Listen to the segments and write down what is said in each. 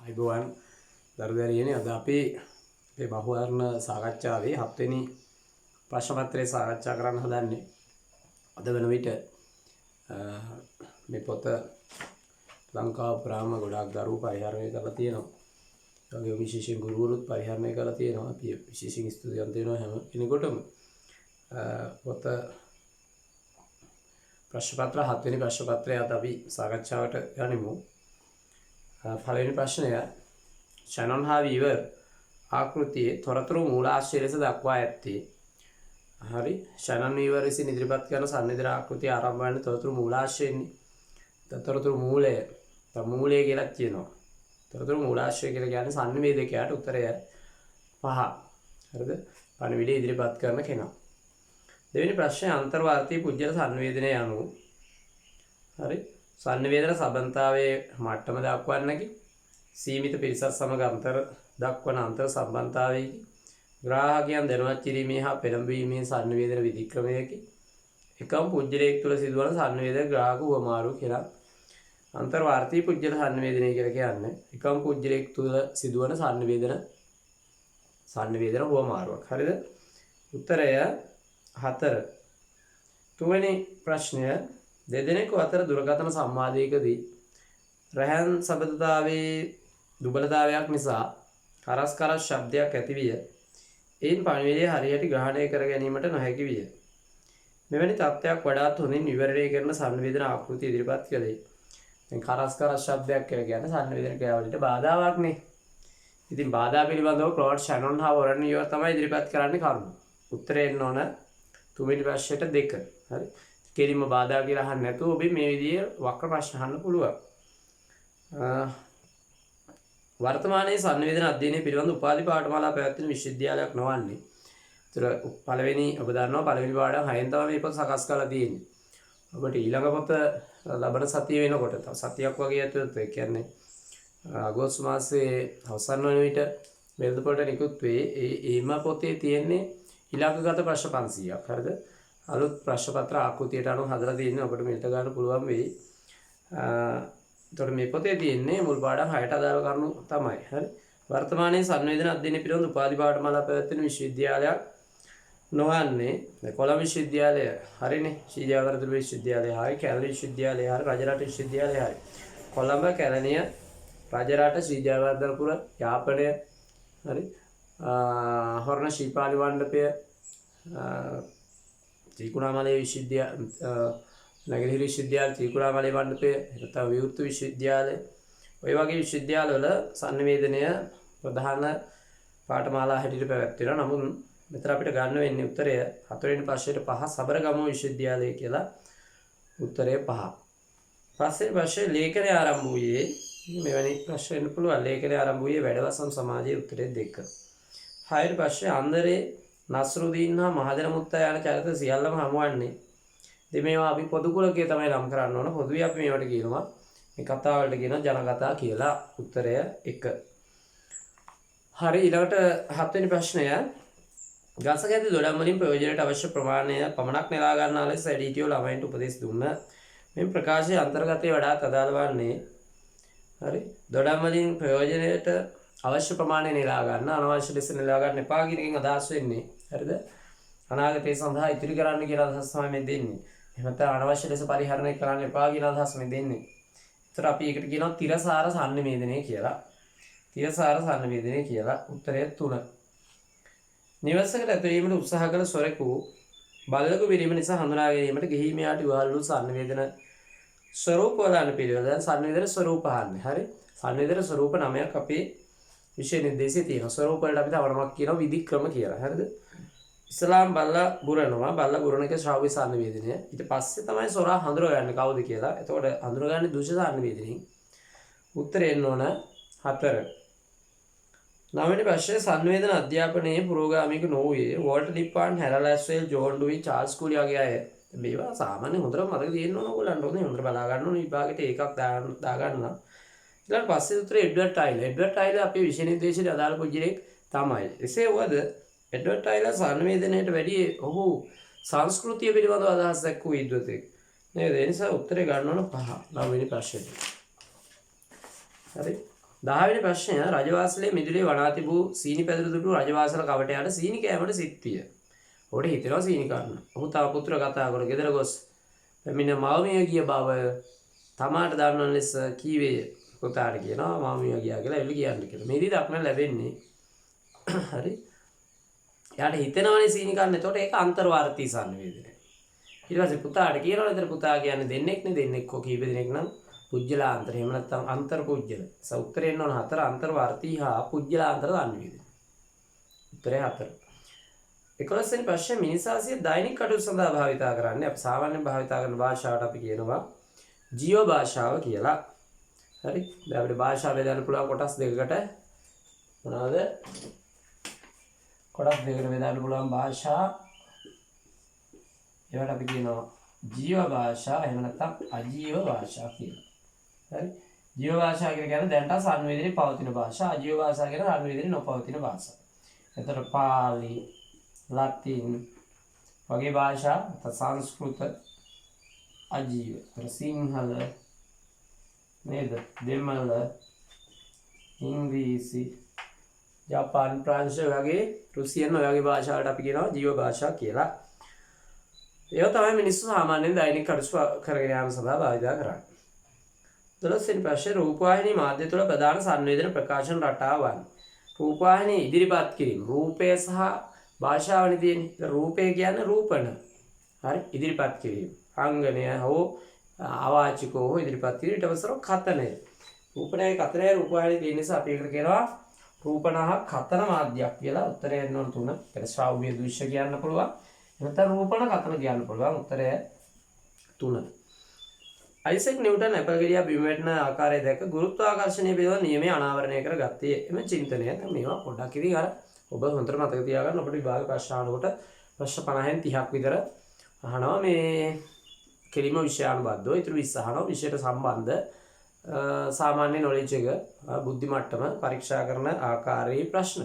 අයිබෝවන් දරුදරියනේ අද අපි මේ බහුවර්ණ සාකච්ඡාවේ 7 වෙනි ප්‍රශ්න පත්‍රය සාකච්ඡා කරන්න හදන්නේ. අද වෙන විට මේ පොත ලංකාව පුරාම ගොඩාක් දරුවෝ පරිහරණය කරලා තියෙනවා. ඒ වගේම විශේෂයෙන් ගුරුවරුත් පරිහරණය කරලා තියෙනවා. අපි විශේෂයෙන් ස්තුතිවන්ත වෙනවා හැම කෙනෙකුටම. පොත ප්‍රශ්න පත්‍ර 7 වෙනි ප්‍රශ්න පත්‍රය අද අපි සාකච්ඡාවට ගනිමු. පළවෙනි ප්‍රශ්නය ෂැනොන් හා වීවර් ආකෘතියේ තොරතුරු මූලාශ්‍රය ලෙස දක්වා ඇත්තේ. හරි, ෂැනොන් වීවර් විසින් ඉදිරිපත් කරන සංනිධාන ආකෘතිය ආරම්භ වන්නේ තොරතුරු මූලාශ්‍රයෙන්නේ. තොරතුරු මූලය මූලය කියලා කියනවා. තොරතුරු මූලාශ්‍රය කියලා කියන්නේ සංනිවේදකයාට උත්තරය 5. හරිද? පණිවිඩය ඉදිරිපත් කරන කෙනා. දෙවෙනි ප්‍රශ්නය අන්තර්වාර්තී පුජ්‍යල සංවේදනය යනු. හරි, සංවේදන සම්බන්ධතාවයේ මට්ටම දක්වන්නකි. සීමිත පිරිසක් සමග අන්තර් දක්වන අන්තර් සම්බන්ධතාවයකි. ග්‍රාහකයන් දැනුවත් කිරීමේ හා පෙළඹවීමේ සංවේදන විධික්‍රමයකි. එකම පුජ්‍යලයක් තුළ සිදුවන සංවේදන ග්‍රාහක උවමාරු කියලා. අන්තර්වාර්තී පුජ්‍යල සංවේදනය කියලා කියන්නේ එකම පුජ්‍යලයක් තුළ සිදුවන සංවේදන උවමාරුවක්. හරිද? උත්තරය 4. තුන්වෙනි ප්‍රශ්නය දෙදෙනෙකු අතර දුරකථන සංවාදයකදී රැහන් සබඳතාවයේ දුබලතාවයක් නිසා කරස් ශබ්දයක් ඇතිවිය. එයින් පණිවිඩය හරියට ග්‍රහණය කර ගැනීමට නොහැකි විය. මෙවැනි තත්ත්වයක් වඩාත් හොඳින් විවරණය කරන සංවේදන ආකෘතිය ඉදිරිපත් කළේ. දැන් කරස් ශබ්දයක් කියලා කියන්නේ සංවේදන ක්‍රියාවලියට බාධාවක් නේ. ඉතින් බාධා පිළිබඳව ක්ලොඩ් ෂැනොන් හා වොරන් යුවර් තමයි ඉදිරිපත් කරන්නේ කරුණු. උත්තරේ එන්න ඕන තුන්වෙනි ප්‍රශ්නෙට 2. හරි. කෙලින්ම බාධා කියලා අහන්න නැතුව ඔබ මේ විදිහේ වක්‍ර ප්‍රශ්න අහන්න පුළුවන්. වර්තමානයේ සංවේදන අධ්‍යයනය පිළිබඳ උපාධි පාඨමාලා පැවැත්වෙන විශ්වවිද්‍යාලයක් නොවන්නේ. ඒතර පළවෙනි ඔබ දන්නවා පළවෙනි පාඩම් 6න් තමයි මේ පොත සකස් කරලා තියෙන්නේ. ඔබට ඊළඟ පොත ලබන සතිය වෙනකොට තව සතියක් වගේ ඇතුළත ඒ කියන්නේ අගෝස්තු මාසයේ අවසන් වන විට වෙළඳපොළට නිකුත් වේ. ඒම පොතේ තියෙන්නේ ඉලක්කගත ප්‍රශ්න 500ක්. හරිද? අලුත් ප්‍රශ්න පත්‍ර ආකෘතියට අනුව හදලා තියෙන්නේ. ඔබට මෙල්ට ගන්න පුළුවන් වෙයි. එතකොට මේ පොතේ තියෙන්නේ මුල් පාඩම් 6ට අදාළ කරුණු තමයි. හරි. වර්තමානයේ සංවේදන අධ්‍යයනය පිළිබඳ උපාධි පාඨමාලා පැවැත්වෙන විශ්වවිද්‍යාලයක් නොවන්නේ කොළඹ විශ්වවිද්‍යාලය. හරිනේ. ශ්‍රීජයවර්ධන විශ්වවිද්‍යාලය හරි, කැලණි විශ්වවිද්‍යාලය හරි, රජරට විශ්වවිද්‍යාලය හරි. කොළඹ, කැලණිය, රජරට, ශ්‍රීජයවර්ධනපුර, යාපනය, හරි. හොරණ ශීපාලි මණ්ඩපය, ත්‍රිකුණාමලය විශ්වවිද්‍යාල, නැගෙනහිර විශ්වවිද්‍යාල ත්‍රිකුණාමලය මණ්ඩපය, නැත්නම් විවෘත විශ්වවිද්‍යාලය, ඔය වගේ විශ්වවිද්‍යාලවල සංවේදනය ප්‍රධාන පාඨමාලා හැටියට පැවැත්වෙනවා. නමුත් මෙතන අපිට ගන්න වෙන්නේ උත්තරය 4 වෙනි ප්‍රශ්නෙට 5 සබරගම විශ්වවිද්‍යාලය කියලා. උත්තරය 5. පස්සේ ප්‍රශ්නේ ලේඛනය ආරම්භ වූයේ මෙවැනි ප්‍රශ්න වෙන්න පුළුවන්. ලේඛනය ආරම්භ වූයේ වැඩවසම් සමාජයේ. උත්තරය 2. 6 වෙනි ප්‍රශ්නේ අන්දරේ නස්රුදීන් හා මහදෙන මුත්තා යන චරිත සියල්ලම හමුවන්නේ. ඉතින් මේවා අපි පොදු කුලකයේ තමයි නම් කරන්න ඕන. පොදුවේ අපි මේවට කියනවා මේ කතා වලට කියනවා ජනකතා කියලා. උත්තරය 1. හරි, ඊළඟට 7 වෙනි ප්‍රශ්නය ගසක ඇති දොඩම් වලින් ප්‍රයෝජනයට අවශ්‍ය ප්‍රමාණය පමණක් නෙලා ගන්නා ලෙස එඩිටියෝ ළමයින්ට උපදෙස් දුන්න. මේ ප්‍රකාශයේ අන්තර්ගතයේ වඩාත් අදාළ වන්නේ හරි දොඩම් වලින් ප්‍රයෝජනයට අවශ්‍ය ප්‍රමාණය නෙලා ගන්න, අනවශ්‍ය ලෙස නෙලා ගන්න එපා කියන එකෙන් අදහස් වෙන්නේ. හරිද? අනාගතයේ සඳහා ඉතිරි කරන්න කියලා අදහස් තමයි මේ දෙන්නේ. එහෙම නැත්නම් අනවශ්‍ය ලෙස පරිහරණය කරන්න එපා කියන අදහස් මේ දෙන්නේ. ඒතර අපි ඒකට කියනවා තිරසාර සංනිවේදනය කියලා. තිරසාර සංනිවේදනය කියලා. උත්තරය 3. නිවසකට ඇතුළීමට උත්සාහ කළ සොරෙකු බල්ලෙකු විරීම නිසා හඳුනා ගැනීමට ගිහිමියාට ඉවහල් වූ සංනිවේදන ස්වරූප වලන පිළිවෙල. දැන් සංනිවේදන ස්වරූප අහන්නේ. හරි. සංනිවේදන ස්වරූප 9ක් අපේ විෂය නිර්දේශයේ තියෙනවා. ස්වරූප වලට අපි තව නමක් කියනවා විධික්‍රම කියලා. හරිද? ඉස්ලාම් බල්ලා බුරනවා. බල්ලා බුරන එක ශ්‍රාව්‍ය සංනිවේදනය. ඊට පස්සේ තමයි සොරා හඳුනගන්නේ කවුද කියලා. එතකොට හඳුනගන්නේ දෘශ්‍ය සංනිවේදනයෙන්. උත්තරේ එන්න ඕන 4. 9 වෙනි ප්‍රශ්නේ සංවේදන අධ්‍යාපනයේ පුරෝගාමික නොවුයේ වෝල්ටර් ලිප්පාන්, හැරලැස්වෙල්, ජෝන් ඩුයි, චාල්ස් කූලි වගේ අය. මේවා සාමාන්‍ය හොඳට මතක තියෙන්න ඕන ඕගොල්ලන්ට. හොඳට බලා ගන්න ඕන විභාගෙට ඒකක් දාගන්න. ඊළඟ පස්සේ උත්තරේ එඩ්වර්ඩ් ටයිලර්. එඩ්වර්ඩ් ටයිලර් අපේ විෂය නිර්දේශයේ අදාළ පුජ්‍යලෙක් තමයි. එසේ වුවද එඩ්වර්ඩ් ටයිලර් සංවේදනයට වැඩි ඔහු සංස්කෘතිය පිළිබඳව අදහස් දක්වූ විද්වතෙක්. නේද? ඒ නිසා උත්තරේ ගන්න ඕන 5 9 වෙනි ප්‍රශ්නේ. හරි. 10 වෙනි ප්‍රශ්නය රජවාසලේ මිදුලේ වනා තිබූ සීනි පැදුරු දුටු රජවාසල කවටයාට සීනි කෑමට සිත් විය. ඔහුට හිතෙනවා සීනි කන්න. ඔහු තව පුත්‍ර කතා කොට ගෙදර ගොස් පැමිණ මවමිය ගිය බව තමාට දන්වන ලෙස කීවේය. පුතාට කියනවා මවමිය ගියා කියලා එළි කියන්න කියලා. මේදී දක්නට ලැබෙන්නේ හරි. එයාට හිතෙනවනේ සීනි කන්න. එතකොට ඒක අන්තර්වාර්තී සංවේදනය. ඊට පස්සේ පුතාට කියනවා නේද පුතා කියන්නේ දෙන්නෙක් නේ දෙන්නෙක් කො කීප දෙනෙක් නම් පුජ්‍යලාන්තර එහෙම නැත්නම් අන්තර් පුජ්‍යල. උත්තරේ එන්න ඕන 4 අන්තර්වාර්තී හා පුජ්‍යලාන්තර සංවේදනය. උත්තරේ 4. 11 වෙනි ප්‍රශ්නේ මිනිසාසිය දෛනික කටයුතු සඳහා භාවිතා කරන්නේ අපි සාමාන්‍යයෙන් භාවිතා කරන භාෂාවට අපි කියනවා ජීව භාෂාව කියලා. හරි. දැන් අපිට භාෂාව බෙදන්න පුළුවන් කොටස් දෙකකට. මොනවාද? කොටස් දෙකකට බෙදන්න පුළුවන් භාෂා. ඒවට අපි කියනවා ජීව භාෂා එහෙම නැත්නම් අජීව භාෂා කියලා. හරි. ජීව භාෂා කියන්නේ දැනට සංවේදනයේ පවතින භාෂා. අජීව භාෂා කියන්නේ සංවේදනයේ නොපවතින භාෂා. එතකොට පාලි ලතින් වගේ භාෂා සංස්කෘත අජීව සිංහල නේද දෙමළ ඉංග්‍රීසි ජපාන් ප්‍රංශ වගේ රුසියන් වගේ භාෂාවලට අපි කියනවා ජීව භාෂා කියලා. ඒවා තමයි මිනිස්සු සාමාන්‍යයෙන් දෛනික කටයුතු කරගෙන යාම සඳහා භාවිත කරන්නේ. 12 වෙනි ප්‍රශ්නේ රූපවාහිනී මාධ්‍ය තුළ ප්‍රධාන සංවේදන ප්‍රකාශන රටාව වන්නේ. රූපවාහිනී ඉදිරිපත් කිරීම රූපය සහ භාෂාවනේ තියෙන්නේ. රූපය කියන්නේ රූපණ. හරි ඉදිරිපත් කිරීම. අංගනය හෝ අවාචිකෝ හෝ ඉදිරිපත් කිරීම ඊට පස්සේ කතනය. රූපණයේ කතනයේ රූපවාහිනී තියෙන නිසා අපි ඒකට කියනවා රූපණහ කතන මාධ්‍යයක් කියලා. උත්තරය එන්න ඕන 3. ඒක ශ්‍රාව්‍ය දෘශ්‍ය කියන්න පුළුවන්. නැත්නම් රූපණ කතන කියන්න පුළුවන්. උත්තරය 3. අයිසෙක් නිව්ටන් ඇපල් ගෙඩිය බිම වැටෙන ආකාරය දැක ගුරුත්වාකර්ෂණය පිළිබඳ නියමය අනාවරණය කරගත්තේ. එම චින්තනය මේවා පොඩ්ඩක් ඉතින් අර ඔබ හොඳට මතක තියාගන්න. අපිට විභාග ප්‍රශ්න අහනකොට ප්‍රශ්න 50න් 30ක් විතර අහනවා මේ කෙලිම විෂයානුබද්ධව. ඊටු 20 අහනවා විෂයට සම්බන්ධ සාමාන්‍ය නොලෙජ් එක බුද්ධි මට්ටම පරීක්ෂා කරන ආකාරයේ ප්‍රශ්න.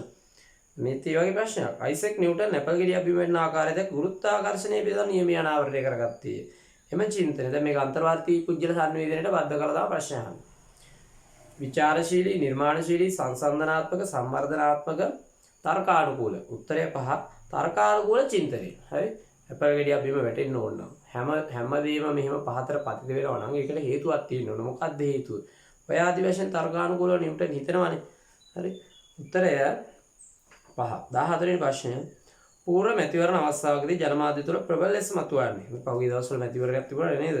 මේත් ඒ වගේ ප්‍රශ්නයක්. අයිසෙක් නිව්ටන් ඇපල් ගෙඩිය බිම වැටෙන ආකාරය දැක ගුරුත්වාකර්ෂණය පිළිබඳ නියමය අනාවරණය කරගත්තේ. එම චින්තනය දැන් මේක අන්තර්වාර්තී පුජ්‍යල සංවේදනයට බද්ධ කරලා තමයි ප්‍රශ්න අහන්නේ. විචාරශීලී, නිර්මාණශීලී, සංසන්දනාත්මක, සම්වර්ධනාත්මක, තර්කානුකූල. උත්තරය 5. තර්කානුකූල චින්තනය. හරි. ඇපල් ගෙඩිය බිම වැටෙන්න ඕන නම් හැමදේම මෙහෙම පහතර පතිත වෙනවා නම් ඒකට හේතුවක් තියෙන්න ඕන. මොකක්ද හේතුව? ඔය ආදි වශයෙන් තර්කානුකූලව නිව්ටන් හිතනවානේ. හරි. උත්තරය 5. 14 වෙනි ප්‍රශ්නය පූර්ව මැතිවරණ අවස්ථාවකදී ජනමාධ්‍ය තුළ ප්‍රබල ලෙස මතුවන්නේ. මේ පහුගිය දවස්වල මැතිවරණයක් තිබුණා නේද?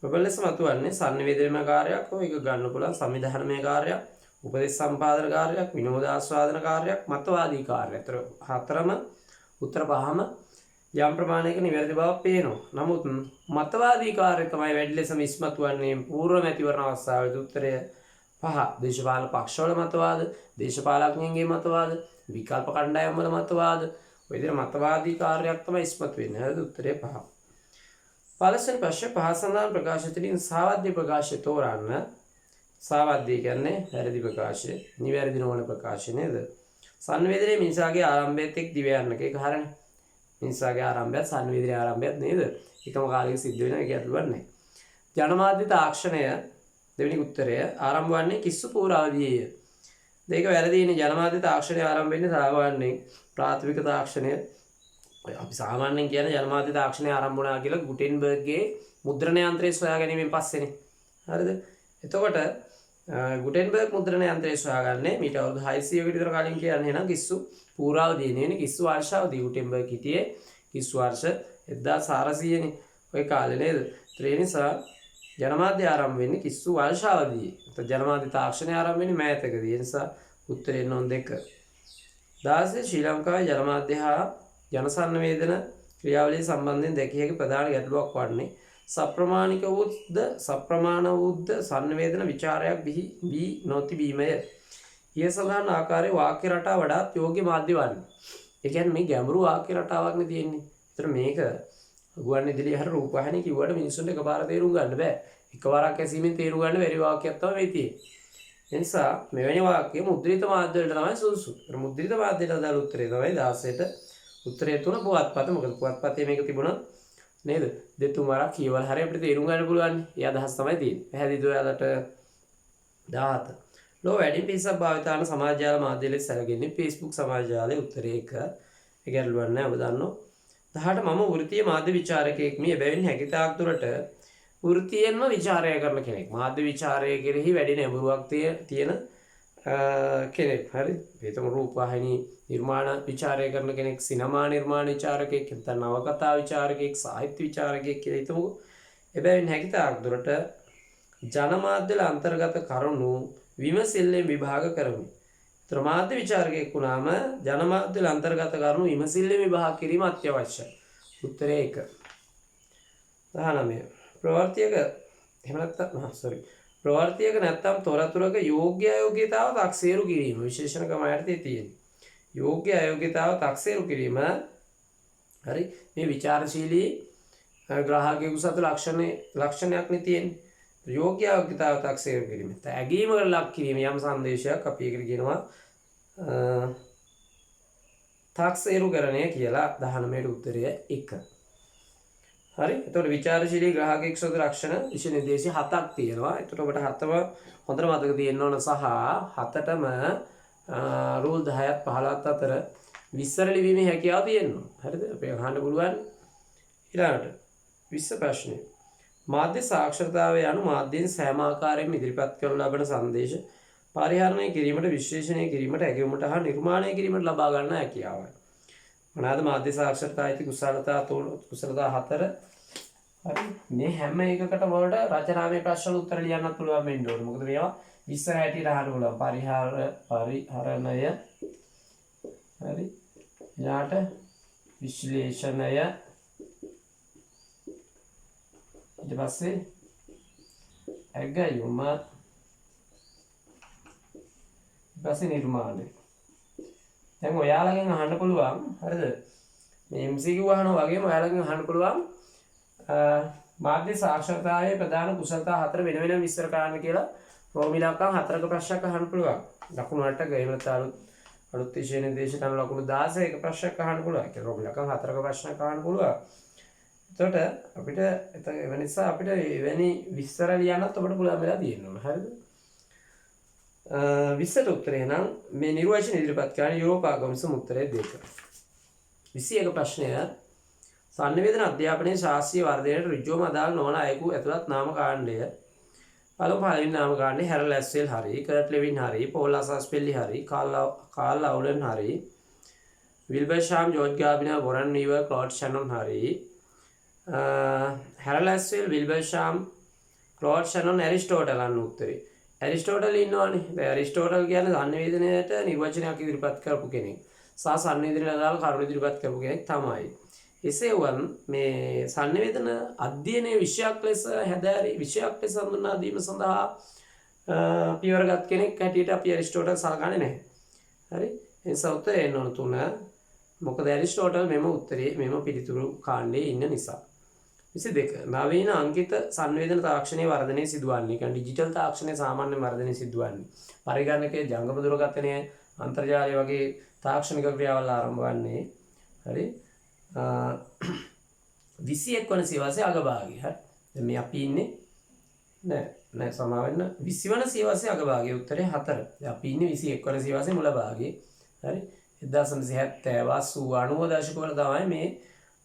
ප්‍රබල ලෙස මතුවන්නේ සංනිවේදනමය කාර්යයක් හෝ ඒක ගන්න පුළුවන් සංවිධානමය කාර්යයක්, උපදෙස් සම්පාදන කාර්යයක්, විනෝදාස්වාදන කාර්යයක්, මතවාදී කාර්යයක්. ඒතර හතරම උත්තර පහම යම් ප්‍රමාණයක නිවැරදි බවක් පේනවා. නමුත් මතවාදී කාර්යය තමයි වැඩි ලෙසම ඉස්මතු වන්නේ පූර්ව මැතිවරණ අවස්ථාවේදී. උත්තරය 5. දේශපාලන පක්ෂවල මතවාද, දේශපාලඥයන්ගේ මතවාද, විකල්ප කණ්ඩායම් වල මතවාද ඔය විදිහට මතවාදී කාර්යයක් තමයි ඉස්මතු වෙන්නේ. හරිද? උත්තරේ 5. 15 ප්‍රශ්නේ පහ සඳහන් ප්‍රකාශයකින් සාවද්‍ය ප්‍රකාශය තෝරන්න. සාවද්‍ය කියන්නේ වැරදි ප්‍රකාශය, නිවැරදි නොවන ප්‍රකාශය නේද? සංවේදනයේ මිනිසාගේ ආරම්භයත් එක්ක දිව යන්නක ඒක හරිනේ. මිනිසාගේ ආරම්භයත් සංවේදනයේ ආරම්භයත් නේද? එකම කාලයක සිද්ධ වෙන එක ඇතුළත් නැහැ. ජනමාධ්‍ය තාක්ෂණය දෙවෙනි උත්තරය ආරම්භ වන්නේ කිස්සු පූර්වාවදියේය. දෙක වැරදිනේ. ජනමාධ්‍ය තාක්ෂණය ආරම්භ වෙන්නේ සාමාන්‍යයෙන් ප්‍රාථමික තාක්ෂණය. අපි සාමාන්‍යයෙන් කියන්නේ ජනමාධ්‍ය තාක්ෂණය ආරම්භ වුණා කියලා ගුටෙන්බර්ග්ගේ මුද්‍රණ යන්ත්‍රය සොයා ගැනීමෙන් පස්සේනේ. හරිද? එතකොට ගුටෙන්බර්ග් මුද්‍රණ යන්ත්‍රය සොයාගන්නේ මීට අවුරුදු 600කට විතර කලින් කියන්නේ නම් කිස්සු පූර්වාවදියේ නෙවෙයි කිස්සු වර්ෂාවදී ගුටෙන්බර්ග් හිටියේ කිස්සු වර්ෂ 1400 නේ. ඔය කාලේ නේද? ඒ නිසා ජනමාධ්‍ය ආරම්භ වෙන්නේ කිස්සු වර්ෂාවදී. ජනමාධ්‍ය තාක්ෂණය ආරම්භ වෙන්නේ මෑතකදී. ඒ නිසා උත්තරේ නෝන් 2. 16 ශ්‍රී ලංකාවේ ජනමාධ්‍ය හා ජනසන්නිවේදන ක්‍රියාවලිය සම්බන්ධයෙන් දැකිය හැකි ප්‍රධාන ගැටලුවක් වන්නේ සප්‍රමාණික වූද සප්‍රමාණ වූද සංවේදන විචාරයක් බිහි නොතිබීමය. ඊය සඳහන් ආකාරයේ වාක්‍ය රටාව වඩාත් යෝග්‍ය මාධ්‍ය වන්නේ. ඒ කියන්නේ මේ ගැඹුරු වාක්‍ය රටාවක් නේ තියෙන්නේ. ඒතර මේක ගුවන් විදුලිය හර රූපවාහිනිය කිව්වට මිනිස්සුන්ට එකපාර තේරුම් ගන්න බෑ. එකවරක් ඇසීමෙන් තේරුම් ගන්න බැරි වාක්‍යයක් තමයි මේ තියෙන්නේ. ඒ නිසා මෙවැනි වාක්‍ය මුද්‍රිත මාධ්‍ය වලට තමයි සුදුසු. ඒතර මුද්‍රිත මාධ්‍යයට අදාළ උත්තරේ තමයි 16ට උත්තරය 3 පුවත්පත. මොකද පුවත්පතේ මේක තිබුණා නේද? දෙතුමාරක් කියවල හරිය අපිට තේරුම් ගන්න පුළුවන්. ඒ අදහස් තමයි තියෙන්නේ. පැහැදිලිද ඔයාලට? 17 ලෝ වැඩි පිරිසක් භාවිතාන සමාජ ජාල මාධ්‍ය ලෙස සැලකෙන්නේ Facebook සමාජ ජාලයේ උත්තරේ 1. ඒ ගැටලුවක් නැහැ ඔබ දන්නෝ. 18 මම වෘත්තීය මාධ්‍ය විචාරකයෙක් මේ බැවින් හැකියතාක් දුරට වෘත්තියෙන්ම විචාරය කරන කෙනෙක්. මාධ්‍ය විචාරය කෙරෙහි වැඩි නැඹුරුවක් තියෙන කෙනෙක්. හරි. ඒතම රූපවාහිනී නිර්මාණ විචාරය කරන කෙනෙක්, සිනමා නිර්මාණ විචාරකයෙක්, නැත්නම් නවකතා විචාරකයෙක්, සාහිත්‍ය විචාරකයෙක් කියලා හිතමුකෝ. එබැවින් හැකියතාක් දුරට ජනමාධ්‍යවල අන්තර්ගත කරුණු විමසිල්ලෙන් විභාග කරමි. ඒතර මාධ්‍ය විචාරකයෙක් වුණාම ජනමාධ්‍යවල අන්තර්ගත කරුණු විමසිල්ලෙන් විභාග කිරීම අත්‍යවශ්‍යයි. උත්තරේ 1. 19. ප්‍රවෘත්තියක නැත්තම් තොරතුරක යෝග්‍ය අයෝග්‍යතාව තක්සේරු කිරීම විශේෂණ ක්‍රමයටදී තියෙනවා. යෝග්‍ය අයෝග්‍යතාව තක්සේරු කිරීම හරි මේ විචාරශීලී ග්‍රාහකයෙකු සතු ලක්ෂණයක් නේ තියෙන්නේ. යෝග්‍ය අයෝග්‍යතාව තක්සේරු කිරීම. තැගීමකට ලක් කිරීම යම් සංදේශයක් අපි ඒකට කියනවා තක්සේරුකරණය කියලා. 19ට උත්තරය 1. හරි. එතකොට විචාරශීලී ග්‍රාහකයෙක් සතු ලක්ෂණ විශේෂ නිර්දේශ 7ක් තියෙනවා. එතකොට ඔබට 7ම හොඳට මතක තියෙන්න ඕන සහ 7ටම රූල් 10ක් 15ක් අතර විස්තර ලිවීමේ හැකියාව තියෙනවා. හරිද? අපි අහන්න පුළුවන්. ඊළඟට 20 ප්‍රශ්නය. මාධ්‍ය සාක්ෂරතාවය යනු මාධ්‍යයෙන් සෑම ආකාරයෙන්ම ඉදිරිපත් කරනු ලබන සංදේශ පරිහරණය කිරීමට, විශ්ලේෂණය කිරීමට, ඇගයුමට හා නිර්මාණය කිරීමට ලබා ගන්න හැකියාවයි. මොනවාද මාධ්‍ය සාක්ෂරතාවයේ කුසලතා 4? හරි. මේ හැම එකකට වලට රචනාවේ ප්‍රශ්න උත්තර ලියන්නත් පුළුවන් වෙන්න ඕනේ. මොකද මේවා විස්තර හැටියට අහන්න පුළුවන්. පරිහරණය හරි. ඊළාට විශ්ලේෂණය, ඊට පස්සේ ඇගයුම, ඊට පස්සේ නිර්මාණය. දැන් ඔයාලගෙන් අහන්න පුළුවන්. හරිද? මේ MCQ අහනවා වගේම ඔයාලගෙන් අහන්න පුළුවන් මාධ්‍ය සාක්ෂරතාවයේ ප්‍රධාන කුසලතා 4 වෙන වෙනම විස්තර කරන්න කියලා ප්‍රෝමිලාකම් 4ක ප්‍රශ්නයක් අහන්න පුළුවන්. ලකුණු 8ක එහෙම නැත්නම් අලුත් විෂය නිර්දේශ කරන ලකුණු 16ක ප්‍රශ්නයක් අහන්න පුළුවන්. ඒක ප්‍රෝමිලාකම් 4ක ප්‍රශ්නයක් අහන්න පුළුවන්. එතකොට අපිට ඒ නිසා අපිට එවැනි විස්තර ලියන්නත් අපිට පුළුවන් වෙලා තියෙනවා. හරිද? 20ට උත්තරේ නම් මේ නිර්වචන ඉදිරිපත් කරන යුරෝපා කොමිසම උත්තරේ 2. 21 ප්‍රශ්නය සංනිවේදන අධ්‍යාපනයේ ශාස්ත්‍රීය වර්ධනයට ඍජුවම අදාළ නොවන අයෙකු ඇතුළත් නාම කාණ්ඩය. පළවෙනි නාම කාණ්ඩේ හැරල් ඇස්වෙල් හරි, කර්ට් ලෙවින් හරි, පෝල් අසස්පෙල්ලි හරි, කාල් ලවුලන් හරි, විල්බර් ෂාම්, ජෝර්ජ් ගාබිනා, බොරන් වීවර්, ක්ලොඩ් ෂැනොන් හරි. හැරල් ඇස්වෙල්, විල්බර් ෂාම්, ක්ලොඩ් ෂැනොන්, ඇරිස්ටෝටල් අන්න උත්තරේ. ඇරිස්ටෝටල් ඉන්නවනේ. දැන් ඇරිස්ටෝටල් කියන්නේ සංනිවේදනයට නිර්වචනයක් ඉදිරිපත් කරපු කෙනෙක්. සහ සංනිවේදනයට අදාළ කරුණු ඉදිරිපත් කරපු කෙනෙක් තමයි. එසේ වන් මේ සංනිවේදන අධ්‍යයනයේ විෂයක් ලෙස හැදෑරි විෂයක් ලෙස හඳුන්වා දීම සඳහා පියවරගත් කෙනෙක් හැටියට අපි ඇරිස්ටෝටල් සලකන්නේ නැහැ. හරි? ඒ නිසා උත්තරේ එන්න ඕන 3. මොකද ඇරිස්ටෝටල් මෙම උත්තරේ මෙම පිළිතුරු කාණ්ඩයේ ඉන්න නිසා. 22. නවීන අංකිත සංවේදන තාක්ෂණයේ වර්ධනය සිදුවන්නේ. කියන්නේ ඩිජිටල් තාක්ෂණයේ සාමාන්‍ය වර්ධනය සිදුවන්නේ. පරිගණකයේ ජංගම දුරකථනය, අන්තර්ජාලය වගේ තාක්ෂණික ක්‍රියාවල් ආරම්භ වන්නේ. හරි? 21 වන සියවසේ අගභාගය. හරි. දැන් මේ අපි ඉන්නේ නෑ සමා වෙන්න 20 වන සියවසේ අගභාගයේ උත්තරේ 4. දැන් අපි ඉන්නේ 21 වන සියවසේ මුල භාගයේ. හරි. 1970 80 90 දශකවල තමයි මේ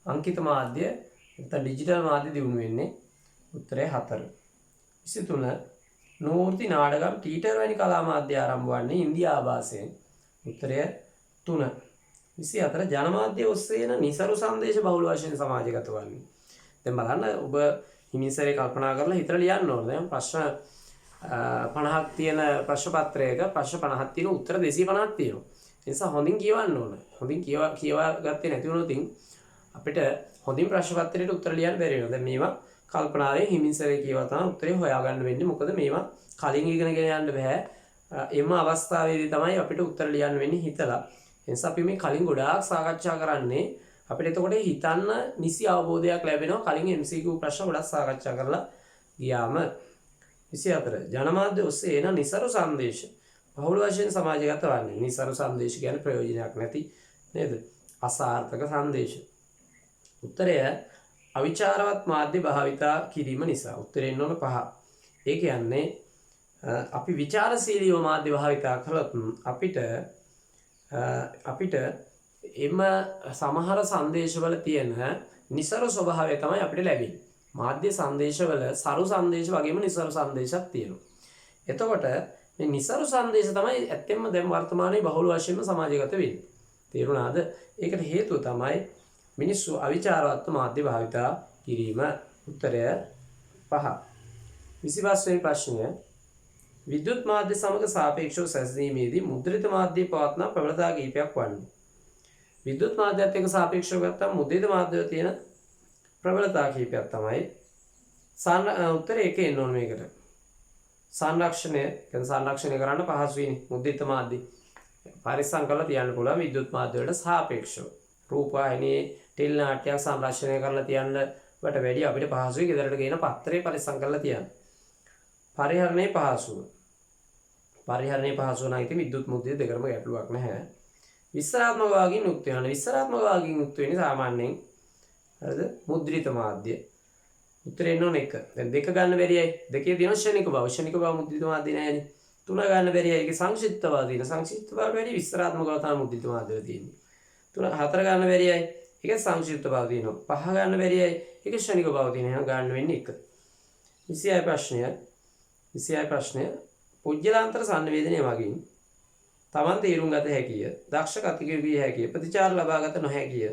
අංකිත මාධ්‍ය නැත්නම් ඩිජිටල් මාධ්‍ය දියුණු වෙන්නේ. උත්තරේ 4. 23 නූර්ති නාටකම් ටීටර් වැනි කලා මාධ්‍ය ආරම්භ වන්නේ ඉන්දියා ආභාසයෙන්. උත්තරය 3. 24 ජනමාධ්‍ය ඔස්සේන නිසරු සංදේශ බහුල වශයෙන් සමාජගත වන්නේ. දැන් බලන්න ඔබ හිමින්සරේ කල්පනා කරලා හිතලා ලියන්න ඕනේ. දැන් ප්‍රශ්න 50ක් තියෙන ප්‍රශ්න පත්‍රයක ප්‍රශ්න 50ක් තියෙන උත්තර 250ක් තියෙනවා. ඒ නිසා හොඳින් කියවන්න ඕනේ. හොඳින් කියවා ගත්තේ නැති වුණොත් අපිට හොඳින් ප්‍රශ්න පත්‍රයට උත්තර ලියන්න බැරි වෙනවා. දැන් මේවා කල්පනාවෙන් හිමින්සරේ කියවා තමයි උත්තරේ හොයාගන්න වෙන්නේ. මොකද මේවා කලින් ඉගෙනගෙන යන්න බෑ. එම අවස්ථාවේදී තමයි අපිට උත්තර ලියන්න වෙන්නේ හිතලා. එනිසා අපි මේ කලින් ගොඩාක් සාකච්ඡා කරන්නේ අපිට එතකොට හිතන්න නිසි අවබෝධයක් ලැබෙනවා කලින් MCQ ප්‍රශ්න ගොඩක් සාකච්ඡා කරලා ගියාම. 24 ජනමාධ්‍ය ඔස්සේ එන නිසරු සංදේශ බහුල වශයෙන් සමාජගත වන්නේ. නිසරු සංදේශ කියන්නේ ප්‍රයෝජනයක් නැති නේද? අසාර්ථක සංදේශ. උත්තරය අවිචාරවත් මාධ්‍ය භාවිතා කිරීම නිසා. උත්තරේ එන්න ඕන 5. ඒ කියන්නේ අපි විචාරශීලීව මාධ්‍ය භාවිතා කළොත් අපිට එම සමහර සංදේශවල තියෙන නිසරු ස්වභාවය තමයි අපිට ලැබෙන්නේ. මාධ්‍ය සංදේශවල සරු සංදේශ වගේම නිසරු සංදේශයක් තියෙනවා. එතකොට මේ නිසරු සංදේශ තමයි ඇත්තෙන්ම දැන් වර්තමානයේ බහුල වශයෙන්ම සමාජගත වෙන්නේ. තේරුණාද? ඒකට හේතුව තමයි මිනිස්සු අවිචාරවත් මාධ්‍ය භාවිතා කිරීම. උත්තරය 5. 25 වෙනි ප්‍රශ්නය. විද්‍යුත් මාධ්‍ය සමග සාපේක්ෂව සැසඳීමේදී මුද්‍රිත මාධ්‍යයේ පවත්නා ප්‍රබලතා කීපයක් වන්නේ. විද්‍යුත් මාධ්‍යයත් එක්ක සාපේක්ෂව ගත්තම මුද්‍රිත මාධ්‍යවල තියෙන ප්‍රබලතා කීපයක් තමයි උත්තරේ 1 එන්න ඕන මේකට. සංරක්ෂණය කරන්න පහසුයිනේ මුද්‍රිත මාධ්‍ය. පරිස්සම් කරලා තියන්න පුළුවන් විද්‍යුත් මාධ්‍ය වලට සාපේක්ෂව. රූපවාහිනියේ ටෙලි නාට්‍යයක් සංරක්ෂණය කරලා තියන්න වට වැඩි අපිට පහසුයි ගෙදරට ගේන පත්‍රේ පරිස්සම් කරලා තියන්න. පරිහරණයේ පහසුව නම් ඉතින් විද්‍යුත් මුද්‍රිත දෙකම ගැටලුවක් නැහැ. විස්තරාත්මක වාගින් යුක්ත වෙනවා. විස්තරාත්මක වාගින් යුක්ත වෙන්නේ සාමාන්‍යයෙන් හරිද? මුද්‍රිත මාධ්‍ය. උත්තරේ එන්න ඕන 1. දැන් 2 ගන්න බැරියයි. 2 දින ශනික බව. ශනික බව මුද්‍රිත මාධ්‍ය නෑනේ. 3 ගන්න බැරියයි. ඒකේ සංක්ෂිප්ත බව දින. සංක්ෂිප්ත බවට වැඩි විස්තරාත්මක බව තමයි මුද්‍රිත මාධ්‍යවල තියෙන්නේ. 4 ගන්න බැරියයි. ඒකේ සංක්ෂිප්ත බව දිනවා. 5 ගන්න බැරියයි. ඒකේ ශනික බව දින. එහෙනම් ගන්න වෙන්නේ 1. 26 ප්‍රශ්නය. පුජ්‍යලාන්තර සංවේදනය මගින් තමන් තේරුම් ගත හැකිය. දක්ෂ කතිකයෙකු විය හැකිය. ප්‍රතිචාර ලබාගත නොහැකිය.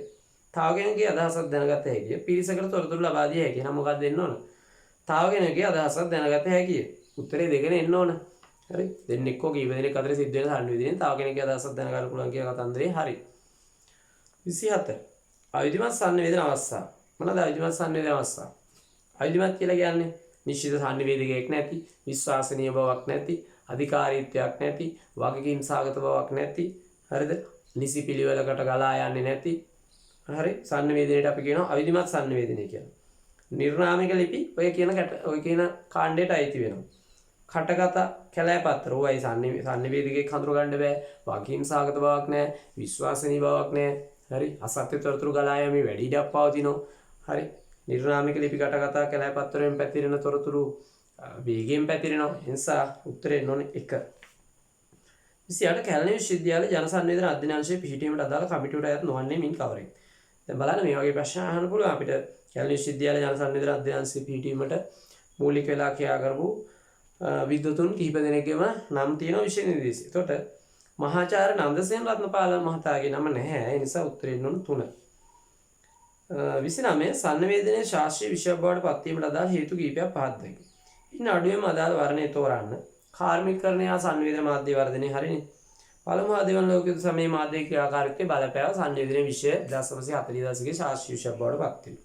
තවගෙනගේ අදහසක් දැනගත හැකිය. පිරිසකට තොරතුරු ලබා දිය හැකිය. නම් මොකක්ද දෙන්න ඕන? තවගෙනගේ අදහසක් දැනගත හැකිය. උත්තරේ දෙකෙන් එන්න ඕන. හරි. දෙන්නෙක්කෝ කීප දෙනෙක් අතර සිද්ධ වෙන සංවේදනයෙන් තවගෙනගේ අදහසක් දැනගන්න පුළුවන් කියන කතන්දරේ හරි. 27. අවිධිමත් සංවේදන අවස්ථා. මොනවාද අවිධිමත් සංවේදන අවස්ථා? අවිධිමත් කියලා කියන්නේ නිශ්චිත සංවේදකයක් නැති, විශ්වාසනීය බවක් නැති, අධිකාරීත්වයක් නැති, වගකීම් සාගත බවක් නැති, හරිද? නිසි පිළිවෙලකට ගලා යන්නේ නැති. හරි. සංවේදනයේට අපි කියනවා අවිධිමත් සංවේදනය කියලා. නිර්නාමික ලිපි ඔය කියන කාණ්ඩයට අයිති වෙනවා. කටකත කැලෑපත්‍ර ඔයයි සංවේදකයෙක් හඳුර ගන්න බෑ. වගකීම් සාගත බවක් නැහැ, විශ්වාසනීය බවක් නැහැ. හරි. අසත්‍ය තොරතුරු ගලා යෑමේ වැඩි ඉඩක් පවතිනවා. හරි. නිර්නාමික ලිපි කටකතා කැලෑපත්‍රයෙන් පැතිරෙන තොරතුරු වේගයෙන් පැතිරෙනවා. ඒ නිසා උත්තරේ එන්න ඕනේ 1. 28 කැලණි විශ්වවිද්‍යාලයේ ජනසන්නිවේදන අධ්‍යයන අංශයේ පිහිටීමට අදාළ කමිටුවට අයත් නොවන්නේ මින් කවරෙක්? දැන් බලන්න මේ වගේ ප්‍රශ්න අහන්න පුළුවන් අපිට. කැලණි විශ්වවිද්‍යාලයේ ජනසන්නිවේදන අධ්‍යයන අංශයේ පිහිටීමට මූලික වෙලා ක්‍රියා කරපු විද්වතුන් කිහිප දෙනෙක්ගේම නම් තියෙන විෂය නිර්දේශය. එතකොට මහාචාර්ය නන්දසේන රත්නපාල මහතාගේ නම නැහැ. ඒ නිසා උත්තරේ එන්න ඕන 3. 29 සංවේදනයේ ශාස්ත්‍රීය විෂයක් බවට පත්වීමට අදාළ හේතු කිහිපයක් පහත් දෙකි. ඉන්න අඩුවෙන්ම අදාළ වර්ණය තෝරන්න. කාර්මිකකරණය හා සංවේදන මාධ්‍ය වර්ධනය හරිනේ. පළමු ආදීවන ලෝකික සමයේ මාධ්‍ය ක්‍රියාකාරීත්වයේ බලපෑම සංවේදනයේ විෂය 1940 දශකයේ ශාස්ත්‍රීය විෂයක් බවට පත් වෙනවා.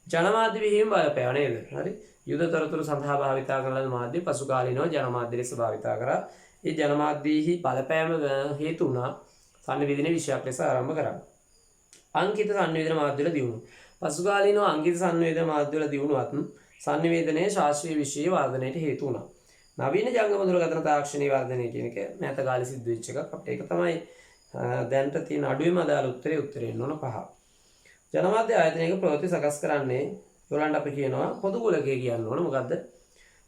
ජනමාධ්‍ය විහිම බලපෑම නේද? හරි. යුද තොරතුරු සඳහා භාවිතා කරන මාධ්‍ය පසු කාලීනව ජනමාධ්‍ය ලෙස භාවිතා කරා. ඒ ජනමාධ්‍යෙහි බලපෑම හේතු වුණා සංවේදනයේ විෂයක් ලෙස ආරම්භ කරන්න. අංකිත සංවේදන මාධ්‍යවල දියුණුව. පසු කාලීනව අංකිත සංවේදන මාධ්‍යවල දියුණුවත් සංවේදනයේ ශාස්ත්‍රීය විෂය වර්ධනයට හේතු වුණා. නවීන ජංගම දුරකථන තාක්ෂණීය වර්ධනය කියන එක මෑත කාලේ සිද්ධ වෙච්ච එකක්. අපිට ඒක තමයි දැනට තියෙන අඩුවෙම අදාළ උත්තරේ එන්න ඕන 5. ජනමාධ්‍ය ආයතනයක ප්‍රවෘත්ති සකස් කරන්නේ ඒගොල්ලන්ට අපි කියනවා පොදු කුලකය කියන්න ඕන. මොකද්ද?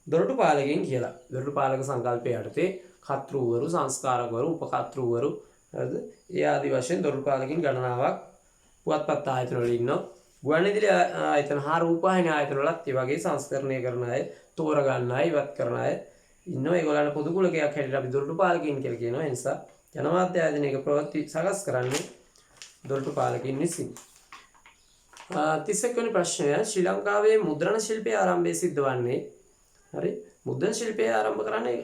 දොරටු පාලකයන් කියලා. දොරටු පාලක සංකල්පය යටතේ කර්තෘවරු, සංස්කාරකවරු, උපකර්තෘවරු හරිද? ඒ ආදි වශයෙන් දොරටු පාලකයන් ගණනාවක් පුවත්පත් ආයතන වල ඉන්නවා. ගුවන්විදුලි ආයතන හා රූපවාහිනී ආයතන වලත් ඒ වගේ සංස්කරණය කරන අය, තෝරගන්න අය, ඉවත් කරන අය ඉන්නවා. ඒගොල්ලන්ට පොදු කුලකයක් හැටියට අපි දොරටු පාලකයන් කියලා කියනවා. ඒ නිසා ජනමාධ්‍ය ආයතනයක ප්‍රවෘත්ති සකස් කරන්නේ දොරටු පාලකයන් විසින්. 31 වෙනි ප්‍රශ්නය ශ්‍රී ලංකාවේ මුද්‍රණ ශිල්පයේ ආරම්භය සිද්ධ වන්නේ හරි මුද්‍රණ ශිල්පය ආරම්භ කරන්නේ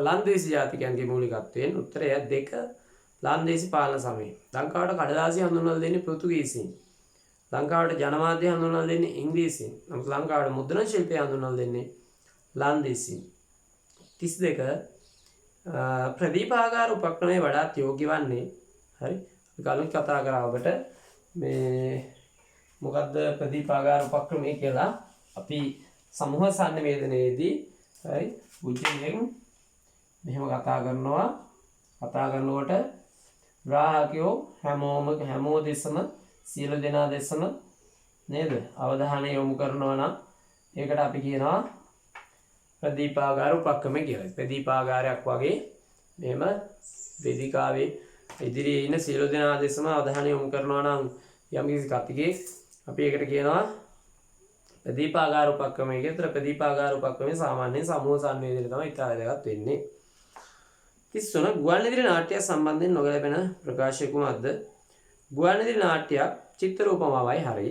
ලන්දේසි ජාතිකයන්ගේ මූලිකත්වයෙන්. උත්තරය 2 ලන්දේසි පාලන සමයේ. ලංකාවට කඩදාසි හඳුන්වලා දෙන්නේ පෘතුගීසීන්. ලංකාවට ජනමාධ්‍ය හඳුන්වලා දෙන්නේ ඉංග්‍රීසීන්. නමුත් ලංකාවට මුද්‍රණ ශිල්පය හඳුන්වලා දෙන්නේ ලන්දේසීන්. 32 ප්‍රදීපාගාර උපක්‍රමයේ වඩාත් යෝග්‍ය වන්නේ හරි අපි කලින් කතා කරා ඔබට මේ මොකද්ද ප්‍රදීපාගාර උපක්‍රමය කියලා. අපි සමූහ සංවේදනයේදී හරි බුද්ධියෙන් මෙහෙම කතා කරනකොට ග්‍රාහකයෝ හැමෝ දෙසම සියලු දෙනා දෙසම නේද අවධානය යොමු කරනවා නම් ඒකට අපි කියනවා ප්‍රදීපාගාර උපක්‍රම කියලා. ප්‍රදීපාගාරයක් වගේ මෙහෙම වේදිකාවේ ඉදිරියේ ඉන්න සියලු දෙනා දෙසම අවධානය යොමු කරනවා නම් යම්කිසි කතිකේ අපි ඒකට කියනවා ප්‍රදීපාගාර උපක්‍රමය කියලා. ඒතර ප්‍රදීපාගාර උපක්‍රමයේ සාමාන්‍යයෙන් සමූහ සංවේදනය තමයි ඉතාලි වැදගත් වෙන්නේ. 33 ගුවන්විදුලි නාට්‍ය සම්බන්ධයෙන් නොගැලපෙන ප්‍රකාශය කුමක්ද? ගුවන්විදුලි නාට්‍යයක් චිත්‍ර රූපමාවයි හරි.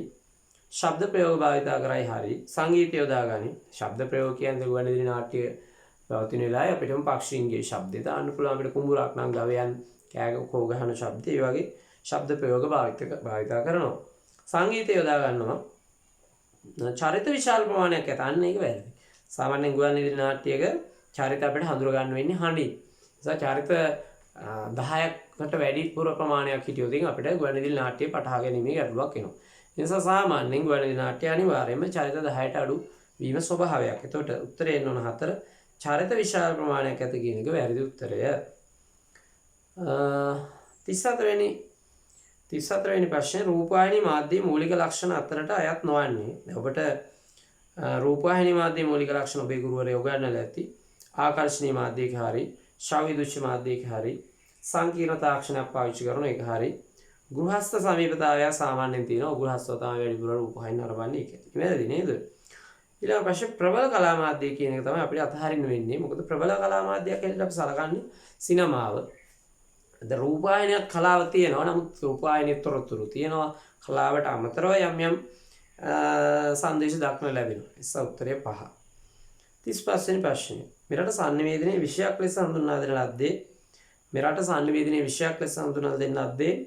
ශබ්ද ප්‍රයෝග භාවිතා කරයි හරි. සංගීතය යොදා ගනි. ශබ්ද ප්‍රයෝග කියන්නේ ගුවන්විදුලි නාට්‍ය පවතින වෙලාවේ අපිටම පක්ෂීන්ගේ ශබ්දය දාන්න පුළුවන්. අපිට කුඹුරක් නම් ගවයන් කෑ කෝ ගහන ශබ්ද ඒ වගේ ශබ්ද ප්‍රයෝග භාවිතා කරනවා. සංගීතය යොදා ගන්නවා. චරිත විශාල ප්‍රමාණයක් ඇත. අන්න ඒක වැරදි. සාමාන්‍යයෙන් ගුවන්විදුලි නාට්‍යයක චරිත අපිට හඳුර ගන්න වෙන්නේ හඬින්. නිසා චරිත 10කට වැඩි පුර ප්‍රමාණයක් හිටියොත් අපිට ගුවන්විදුලි නාට්‍ය පටහා ගැනීමේ ගැටලුවක් එනවා. ඒ නිසා සාමාන්‍යයෙන් ගුවන්විදුලි නාට්‍ය අනිවාර්යයෙන්ම චරිත 10ට අඩු වීම ස්වභාවයක්. එතකොට උත්තරේ එන්න ඕන 4. චරිත විශාල ප්‍රමාණයක් ඇත කියන එක වැරදි උත්තරය. 34 වෙනි ප්‍රශ්නේ රූපවාහිනී මාධ්‍යයේ මූලික ලක්ෂණ අතරට අයත් නොවන්නේ. ඔබට රූපවාහිනී මාධ්‍යයේ මූලික ලක්ෂණ ඔබේ ගුරුවරයා උගන්වලා ඇති. ආකර්ෂණීය මාධ්‍යයක හරි, ශ්‍රව්‍ය දෘශ්‍ය මාධ්‍යයක හරි, සංකීර්ණ තාක්ෂණයක් පාවිච්චි කරන එක හරි. ගෘහස්ත සමීපතාවය සාමාන්‍යයෙන් තියෙනවා. ගෘහස්තව තමයි වැඩිපුර රූපවාහිනී නරඹන්නේ ඒක. වැරදි නේද? ඊළඟ ප්‍රශ්නේ ප්‍රබල කලා මාධ්‍ය කියන එක තමයි අපිට අතහරින්න වෙන්නේ. මොකද ප්‍රබල කලා මාධ්‍යයක් කියලා අපි සලකන්නේ සිනමාව. රූපවාහිනියක් කලාව තියෙනවා. නමුත් රූපවාහිනියේ තොරතුරු තියෙනවා. කලාවට අමතරව යම් යම් සංදේශ දක්වන ලැබෙනවා. එස උත්තරය 5. 35 වෙනි ප්‍රශ්නය. මෙරට sannivedanaye විෂයක් ලෙස හඳුන්වා දෙන ලද්දේ මෙරට sannivedanaye විෂයක් ලෙස හඳුන්වා දෙන ලද්දේ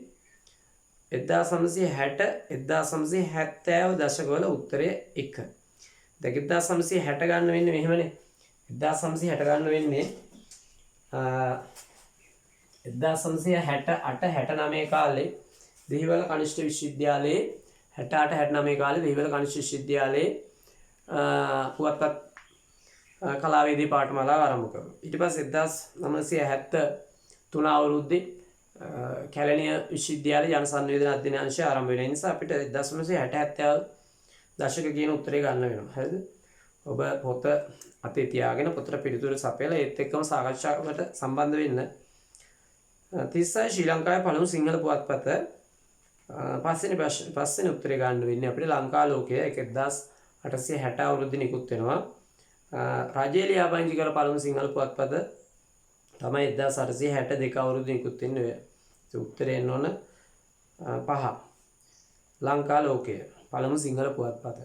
1960 1970 දශකවල උත්තරය 1. දැන් 1960 ගන්න වෙන්නේ මෙහෙමනේ. 1960 ගන්න වෙන්නේ 1968 69 කාලේ දෙහිවල කනිෂ්ඨ විශ්වවිද්‍යාලයේ 68 69 කාලේ දෙහිවල කනිෂ්ඨ විශ්වවිද්‍යාලයේ පුවත්පත් කලාවේදී පාඨමාලාව ආරම්භ කරනවා. ඊට පස්සේ 1973 අවුරුද්දේ කැලණිය විශ්වවිද්‍යාලයේ ජන සංවේදන අධ්‍යයන අංශය ආරම්භ වෙන නිසා අපිට 1960 70 දශක කියන උත්තරේ ගන්න වෙනවා. හරිද? ඔබ පොත අතේ තියාගෙන පොතට පිළිතුරු සපයලා ඒත් එක්කම සාකච්ඡාවකට සම්බන්ධ වෙන්න. 36 ශ්‍රී ලංකාවේ පළමු සිංහල පුවත්පත පස්වෙනි උත්තරේ ගන්න වෙන්නේ අපිට ලංකා ලෝකය 1860 අවුරුද්දේ නිකුත් වෙනවා. රාජ්‍ය ලියාපදිංචි කළ පළමු සිංහල පුවත්පත තමයි 1862 අවුරුද්දේ නිකුත් වෙන්නේ. ඒ උත්තරේ එන්න ඕන 5. ලංකා ලෝකය පළමු සිංහල පුවත්පත.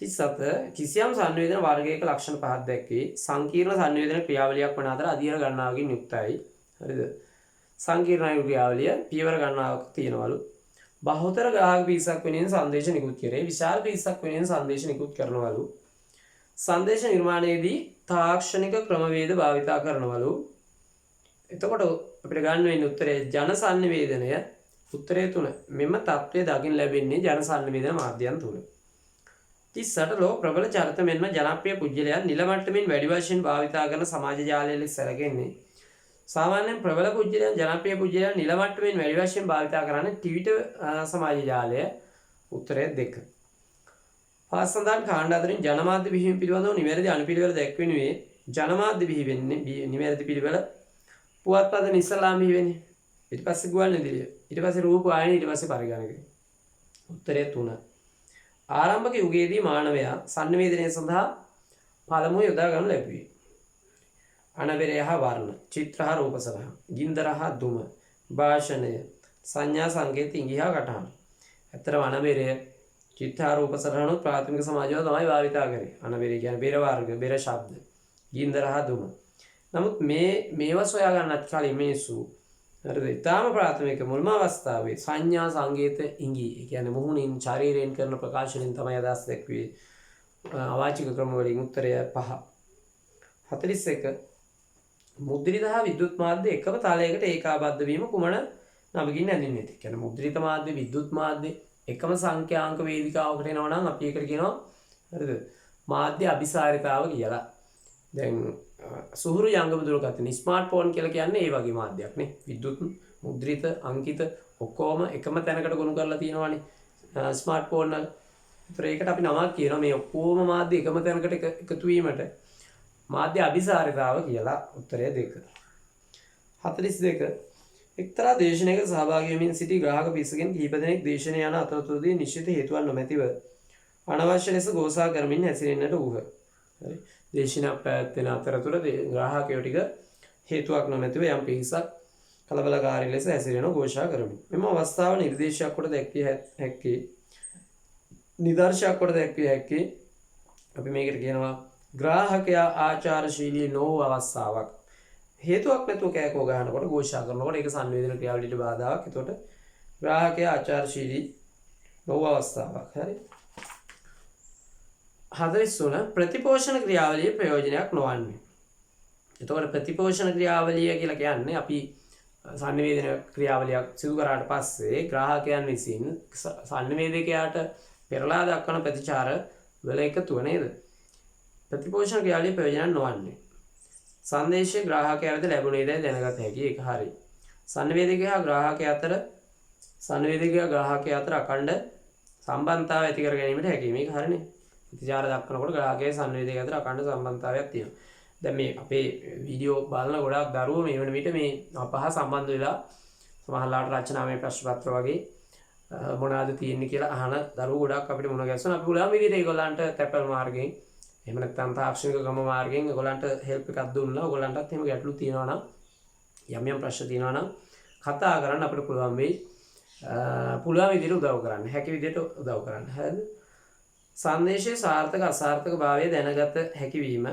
37 කිසියම් සංවේදන වර්ගයක ලක්ෂණ පහක් දැක්වේ. සංකීර්ණ සංවේදන ක්‍රියාවලියක් වන අතර අධීර ගණනාවකින් යුක්තයි. හරිද? සංකීර්ණ ක්‍රියාවලිය පියවර ගණනාවක් තියෙනවලු. බහුතර ග්‍රාහක පිරිසක් වෙනුවෙන් සංදේශ නිකුත් කරේ. විශාල පිරිසක් වෙනුවෙන් සංදේශ නිකුත් කරනවලු. සංදේශ නිර්මාණයේදී තාක්ෂණික ක්‍රමවේද භාවිතා කරනවලු. එතකොට අපිට ගන්න වෙන්නේ උත්තරේ ජන සංවේදනය. උත්තරය 3. මෙම තත්ත්වය දකින්න ලැබෙන්නේ ජන සංවේදන මාධ්‍යයන් තුල. 38 ලෝ ප්‍රබල චරිත මෙන්ම ජනප්‍රිය පුද්ගලයන් නිල මට්ටමින් වැඩි වශයෙන් භාවිතා කරන සමාජ ජාලය ලෙස සැලකෙන්නේ. සාමාන්‍යයෙන් ප්‍රබල පුද්ගලයන් ජනප්‍රිය පුද්ගලයන් නිල මට්ටමින් වැඩි වශයෙන් භාවිතා කරන්නේ ට්විටර් සමාජ ජාලය. උත්තරය 2. පාසඳන් කාණ්ඩ අතරින් ජනමාධ්‍ය බිහිවීම පිළිබඳව නිවැරදි අනුපිළිවෙල දැක්වෙනුයේ ජනමාධ්‍ය බිහිවෙන්නේ නිවැරදි පිළිවෙල පුවත්පත ඉස්සලාම බිහිවෙන්නේ. ඊට පස්සේ ගුවන්විදුලිය, ඊට පස්සේ රූපවාහිනිය, ඊට පස්සේ පරිගණකය. උත්තරය 3. ආරම්භක යුගයේදී මානවයා සංවේදනය සඳහා පළමුව යොදා ගනු ලැබුවේ අනබෙරය හා වර්ණ, චිත්‍ර හා රූප සටහන්, ගින්දර හා දුම, භාෂණය, සංඥා සංකේත ඉඟි හා කටහඬ. ඇත්තටම අනබෙරය, චිත්‍ර හා රූප සටහන් ප්‍රාථමික සමාජවල තමයි භාවිතා කරේ. අනබෙරය කියන්නේ බෙර වර්ග, බෙර ශබ්ද, ගින්දර හා දුම. නමුත් මේවා සොයා ගන්නත් කලින් මිනිස්සු හරිද? ඊටාම ප්‍රාථමික මුල්ම අවස්ථාවේ සංඥා සංකේත ඉඟි, ඒ කියන්නේ මුහුණින් ශරීරයෙන් කරන ප්‍රකාශනෙන් තමයි අදහස් දැක්වේ. අවාචික ක්‍රම වලින් උත්තරය 5. 41 මුද්‍රිත හා විද්‍යුත් මාධ්‍ය එකම තලයකට ඒකාබද්ධ වීම කුමන නමකින් හැඳින්වෙන්නේ? ඒ කියන්නේ මුද්‍රිත මාධ්‍ය විද්‍යුත් මාධ්‍ය එකම සංඛ්‍යාංක වේදිකාවකට එනවා නම් අපි ඒකට කියනවා හරිද? මාධ්‍ය අபிසාරිතාව කියලා. දැන් සුහුරු ජංගම දුරකථන ස්මාර්ට්ෆෝන් කියලා කියන්නේ ඒ වගේ මාධ්‍යයක් නේ. විද්‍යුත් මුද්‍රිත අංකිත ඔක්කොම එකම තැනකට ගොනු කරලා තියෙනවානේ ස්මාර්ට්ෆෝන් වල. ඒකට අපි නමක් කියනවා මේ ඔක්කොම මාධ්‍ය එකම තැනකට එකතු වීමට මාධ්‍ය අභිසාරිතාව කියලා උත්තරය 2. 42 එක්තරා දේශනයක සහභාගී වෙමින් සිටි ග්‍රාහක පිරිසකින් කිහිප දෙනෙක් දේශනය යන අතරතුරදී නිශ්චිත හේතුවක් නොමැතිව අනවශ්‍ය ලෙස ගෝසා කරමින් හැසිරෙන්නට වූහ. හරි. දේශනයක් පැවැත්වෙන අතරතුර ග්‍රාහකයෝ ටික හේතුවක් නොමැතිව යම් පිරිසක් කලබලකාරී ලෙස හැසිරෙන ഘോഷා කරමින්. මෙම අවස්ථාව නිර්දේශයක් කොට දැක්විය හැක්කේ නිදර්ශයක් කොට දැක්විය හැක්කේ අපි මේකට කියනවා ග්‍රාහකයා ආචාරශීලී නොවූ අවස්ථාවක්. හේතුවක් නැතුව කෑකෝ ගහනකොට ഘോഷා කරනකොට ඒක සංවේදන ක්‍රියාවලියට බාධාවක්. එතකොට ග්‍රාහකයා ආචාරශීලී නොවූ අවස්ථාවක්. හරි. 43 ප්‍රතිපෝෂණ ක්‍රියාවලියේ ප්‍රයෝජනයක් නොවන්නේ. එතකොට ප්‍රතිපෝෂණ ක්‍රියාවලිය කියලා කියන්නේ අපි සංවේදන ක්‍රියාවලියක් සිදු කරාට පස්සේ ග්‍රාහකයන් විසින් සංවේදකයාට පෙරලා දක්වන ප්‍රතිචාර වල එකතුව නේද? ප්‍රතිපෝෂණ ක්‍රියාවලියේ ප්‍රයෝජනයක් නොවන්නේ. සංදේශය ග්‍රාහකයා වෙත ලැබුණේද දැනගත හැකි. ඒක හරි. සංවේදකයා ග්‍රාහකයා අතර අඛණ්ඩ සම්බන්ධතාවය ඇති කර ගැනීමට හැකි. මේක හරිනේ. ප්‍රතිචාර දක්වනකොට ග්‍රාහකයා සංවේදකයා අතර අඛණ්ඩ සම්බන්ධතාවයක් තියෙනවා. දැන් මේ අපේ වීඩියෝ බලන ගොඩාක් දරුවෝ මේ වෙන විට මේ අපහ සම්බන්ධ වෙලා සමහරලාට රචනාමය ප්‍රශ්න පත්‍ර වගේ මොනවාද තියෙන්නේ කියලා අහන දරුවෝ ගොඩාක් අපිට මුණ ගැස්සන. අපි පුළුවන් විදිහට ඒගොල්ලන්ට තැපල් මාර්ගයෙන් එහෙම නැත්නම් තාක්ෂණික ක්‍රම මාර්ගයෙන් ඒගොල්ලන්ට හෙල්ප් එකක් දුන්නා. ඕගොල්ලන්ටත් එහෙම ගැටලු තියෙනවා නම් යම් ප්‍රශ්න තියෙනවා නම් කතා කරන්න අපිට පුළුවන් වෙයි. පුළුවන් විදිහට උදව් කරන්න. හැකි විදිහට උදව් කරන්න. හරිද? සංදේශයේ සාර්ථක අසාර්ථක භාවය දැනගත හැකිවීම.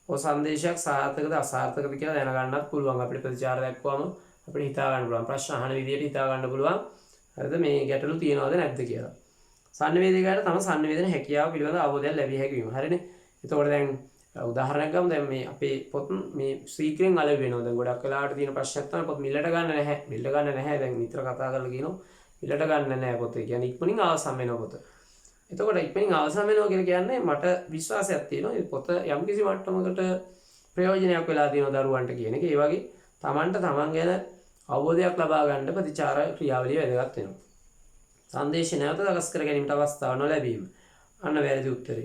ඔය සංදේශයක් සාර්ථකද අසාර්ථකද කියලා දැනගන්නත් පුළුවන්. අපිට ප්‍රතිචාර දක්වම අපිට හිතා ගන්න පුළුවන්. ප්‍රශ්න අහන විදිහට හිතා ගන්න පුළුවන්. හරිද? මේ ගැටලු තියෙනවද නැද්ද කියලා. සංවේදකයාට තම සංවේදන හැකියාව පිළිබඳ අවබෝධයක් ලැබිය හැකිවීම. හරිනේ. එතකොට දැන් උදාහරණයක් ගමු. දැන් මේ අපේ පොත් මේ ශීක්‍රයෙන් අලෙවි වෙනවා. දැන් ගොඩක් වෙලාවට තියෙන ප්‍රශ්නයක් තමයි පොත් මිලට ගන්න නැහැ. මිලට ගන්න නැහැ. දැන් නිතර කතා කරලා කියනවා මිලට ගන්න නැහැ පොත. ඒ කියන්නේ ඉක්මනින් අවසන් වෙනවා පොත. එතකොට ඉක්මනින් අවසන් වෙනවා කියලා කියන්නේ මට විශ්වාසයක් තියෙනවා මේ පොත යම්කිසි මට්ටමකට ප්‍රයෝජනයක් වෙලා තියෙනවා දරුවන්ට කියන එක. ඒ වගේ Tamanට Taman ගැන අවබෝධයක් ලබා ගන්න ප්‍රතිචාර ක්‍රියාවලිය වැදගත් වෙනවා. සංදේශ නැවත සකස් කර ගැනීමට අවස්ථාව නොලැබීම. අන්න වැරදි උත්තරය.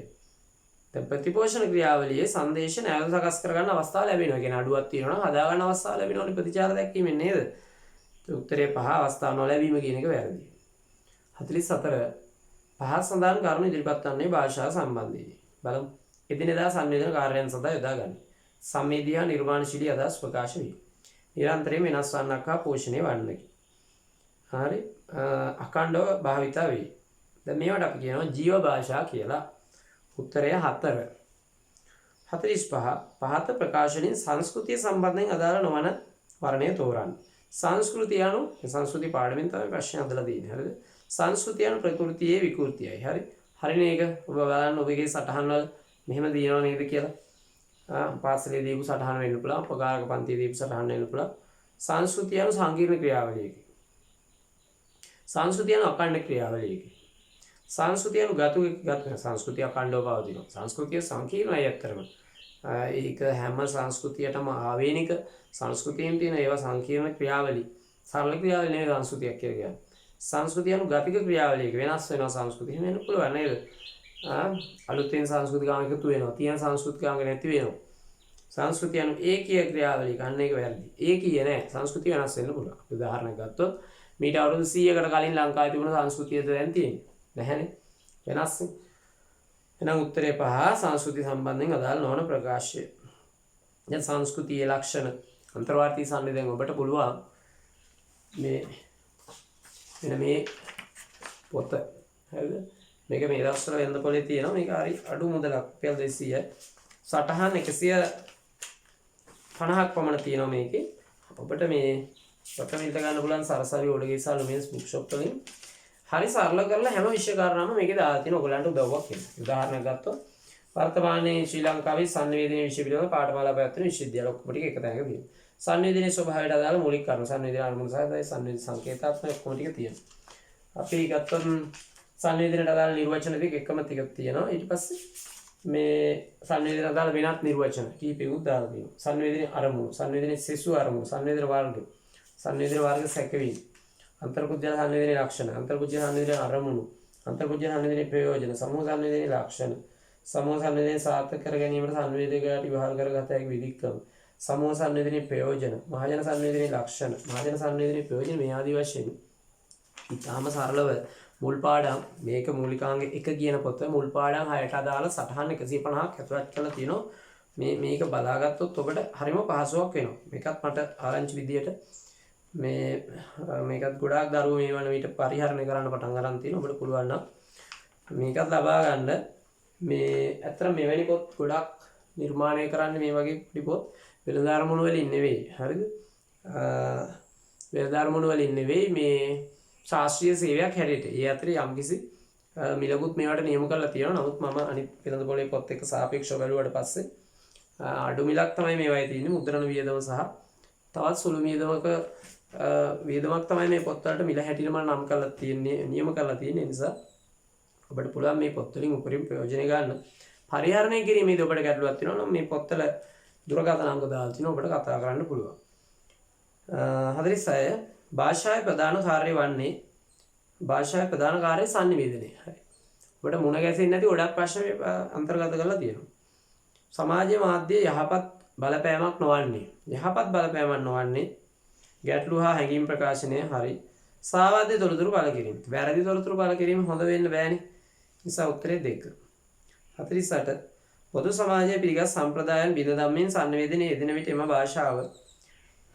දැන් ප්‍රතිපෝෂණ ක්‍රියාවලියේ සංදේශ නැවත සකස් කර ගන්න අවස්ථාව ලැබෙනවා. කියන්නේ අඩුවක් තියෙනවා නම් හදා ගන්න අවස්ථාව ලැබෙනවනේ ප්‍රතිචාර දැක්වීමෙන් නේද? උත්තරේ 5 අවස්ථාව නොලැබීම කියන එක වැරදි. 44 පහ සඳහන් කරුණු ඉදිරිපත් වන්නේ භාෂාව සම්බන්ධයෙන්. බලමු. එදිනෙදා සංවේදන කාර්යයන් සඳහා යොදා ගන්න. සංවේදී හා නිර්මාණශීලී අදහස් ප්‍රකාශ වේ. නිරන්තරයෙන් වෙනස් වන්නක් හා පෝෂණය වන්නකි. හරි. අඛණ්ඩව භාවිතා වේ. දැන් මේවට අපි කියනවා ජීව භාෂා කියලා. උත්තරය 4. 45 පහත ප්‍රකාශනයේ සංස්කෘතිය සම්බන්ධයෙන් අදාළ නොවන වර්ණය තෝරන්න. සංස්කෘතිය අනු සංස්කෘති පාඩමෙන් තමයි ප්‍රශ්න හදලා තියෙන්නේ. හරිද? සංස්කෘතිය අනු ප්‍රകൃතියේ විකෘතියයි. හරි. හරිනේ ඒක. ඔබ බලන්න ඔබගේ සටහන් වල මෙහෙම දිනව නේද කියලා. පාසලේ දීපු සටහන වෙන්න පුළුවන්. පොගාරක පන්තියේ දීපු සටහන වෙන්න පුළුවන්. සංස්කෘතිය අනු සංකීර්ණ ක්‍රියාවලියකි. සංස්කෘතිය අනු අඛණ්ඩ ක්‍රියාවලියකි. සංස්කෘතිය අනු ගත සංස්කෘතිය අඛණ්ඩව පවතිනවා. සංස්කෘතිය සංකීර්ණයි අත්‍තරම. ඒක හැම සංස්කෘතියටම ආවේනික සංස්කෘතියෙන් තියෙන ඒවා සංකීර්ණ ක්‍රියාවලි. සරල ක්‍රියාවලි නෙවෙයි සංස්කෘතියක් කියලා කියන්නේ. සංස්කෘතිය අනු ගතික ක්‍රියාවලියක වෙනස් වෙනවා සංස්කෘතිය. එහෙම වෙන්න පුළුවන් නේද? අලුතෙන් සංස්කෘතිකාංග එකතු වෙනවා. තියෙන සංස්කෘතිකාංග නැති වෙනවා. සංස්කෘතිය අනු ඒකීය ක්‍රියාවලිය ගන්න එක වැරදි. ඒකීය නෑ. සංස්කෘතිය වෙනස් වෙන්න පුළුවන්. උදාහරණයක් ගත්තොත් මීට අවුරුදු 100කට කලින් ලංකාවේ තිබුණ සංස්කෘතියද දැන් තියෙන්නේ. නැහැනේ. වෙනස් නේ. එහෙනම් උත්තරේ 5 සංස්කෘතිය සම්බන්ධයෙන් අදාළ නොවන ප්‍රකාශය. දැන් සංස්කෘතියේ ලක්ෂණ අන්තර්වාර්ථී සංවේදයෙන් ඔබට පුළුවන් මේ පොත හරිද? මේක මේ දවස්වල වෙන්ද පොලේ තියෙනවා. මේක හරි අඩු මුදලක් රුපියල් 200යි. සටහන් 150ක් පමණ තියෙනවා මේකේ. ඔබට මේ පොත මිලට ගන්න පුළුවන් සරසවි ඕඩගේසා ලුමියන්ස් බුක් ෂොප් වලින්. හරි සරල කරලා හැම විෂය කාරණාවම මේකේ දාලා තියෙන ඔයගලන්ට උදව්වක් වෙනවා. උදාහරණයක් ගත්තොත් වර්තමානයේ ශ්‍රී ලංකාවේ සංවේදනීය විෂය පිළිබඳව පාඨමාලා පැවැත්වෙන විශ්වවිද්‍යාල ඔක්කොම ටික එක තැනක තියෙනවා. සංවේදනීය ස්වභාවයට අදාළ මූලික කරුණු සංවේදන අනුමුණ සහයි සංවේදන සංකේතාත්මක ඔක්කොම ටික තියෙනවා. අපි ගත්තොත් සංවේදනයට අදාළ නිර්වචන ටික එකම ටිකක් තියෙනවා. ඊට පස්සේ මේ සංවේදනයට අදාළ වෙනත් නිර්වචන කීපෙකුත් දාලා තියෙනවා. සංවේදනයේ අරමුණු, සංවේදනයේ සෙසු අරමුණු, සංවේදන වර්ග, සංවේදන වර්ග සැකවීම, අන්තර්කුජ්ජල සංවේදනයේ ලක්ෂණ, අන්තර්කුජ්ජල සංවේදනයේ අරමුණු, අන්තර්කුජ්ජල සංවේදනයේ ප්‍රයෝජන, සමූහ සංවේදනයේ ලක්ෂණ, සමූහ සංවේදනය සාර්ථක කර ගැනීමට සංවේදකයාට විවහල් කරගත හැකි විධික්‍රම. සමූහ සංවේදනයේ ප්‍රයෝජන, මහජන සංවේදනයේ ලක්ෂණ, මහජන සංවේදනයේ ප්‍රයෝජන මේ ආදී වශයෙන් ඉතාම සරලව මුල් පාඩම් මේක මූලිකාංග 1 කියන පොත මුල් පාඩම් 6ට අදාළ සටහන් 150ක් ඇතුළත් කරලා තියෙනවා. මේක බලාගත්තොත් ඔබට හරිම පහසුවක් වෙනවා. මේකත් මට ආරංචි විදියට මේකත් ගොඩාක් දරුවෝ මේ වන විට පරිහරණය කරන්න පටන් ගන්න තියෙනවා. ඔබට පුළුවන් නම් මේකත් ලබා ගන්න. මේ ඇත්තට මෙවැනි පොත් ගොඩක් නිර්මාණය කරන්න මේ වගේ පොඩි පොත් වෙළඳාරමුණු වලින් නෙවෙයි. හරිද? වෙළඳාරමුණු වලින් නෙවෙයි මේ ශාස්ත්‍රීය සේවයක් හැටියට. ඒ අතරේ යම්කිසි මිලකුත් මේවට නියම කරලා තියෙනවා. නමුත් මම අනිත් වෙළඳ පොලේ පොත් එක්ක සාපේක්ෂව බැලුවාට පස්සේ අඩු මිලක් තමයි මේවයි තියෙන්නේ. මුද්‍රණ වියදම සහ තවත් සුළු වියදමක් තමයි මේ පොත්වලට මිල හැටියට මම නම් කරලා තියෙන්නේ, නියම කරලා තියෙන්නේ. නිසා ඔබට පුළුවන් මේ පොත් වලින් උපරිම ප්‍රයෝජන ගන්න. පරිහරණය කිරීමේදී ඔබට ගැටලුවක් තියෙනවා නම් මේ පොත්වල දුරකථන අංක දාලා තිනවා. ඔබට කතා කරන්න පුළුවන්. 46 භාෂාවේ ප්‍රධාන කාර්යය වන්නේ භාෂාවේ ප්‍රධාන කාර්යය sannivedanaya. හරි. ඔබට මුණ ගැසෙන්නේ නැති ගොඩක් ප්‍රශ්න අන්තර්ගත කරලා තියෙනවා. සමාජයේ මාධ්‍ය යහපත් බලපෑමක් නොවන්නේ. යහපත් බලපෑමක් නොවන්නේ ගැටලු හා හැඟීම් ප්‍රකාශනය හරි. සාවාද්‍ය තොරතුරු පළ කිරීම. වැරදි තොරතුරු පළ කිරීම හොඳ වෙන්න බෑනේ. නිසා උත්තරේ 2. 48 පොදු සමාජයේ පිළිගත් සම්ප්‍රදායන් බිඳ දම්මින් sannivedanaya යෙදෙන විට එම භාෂාව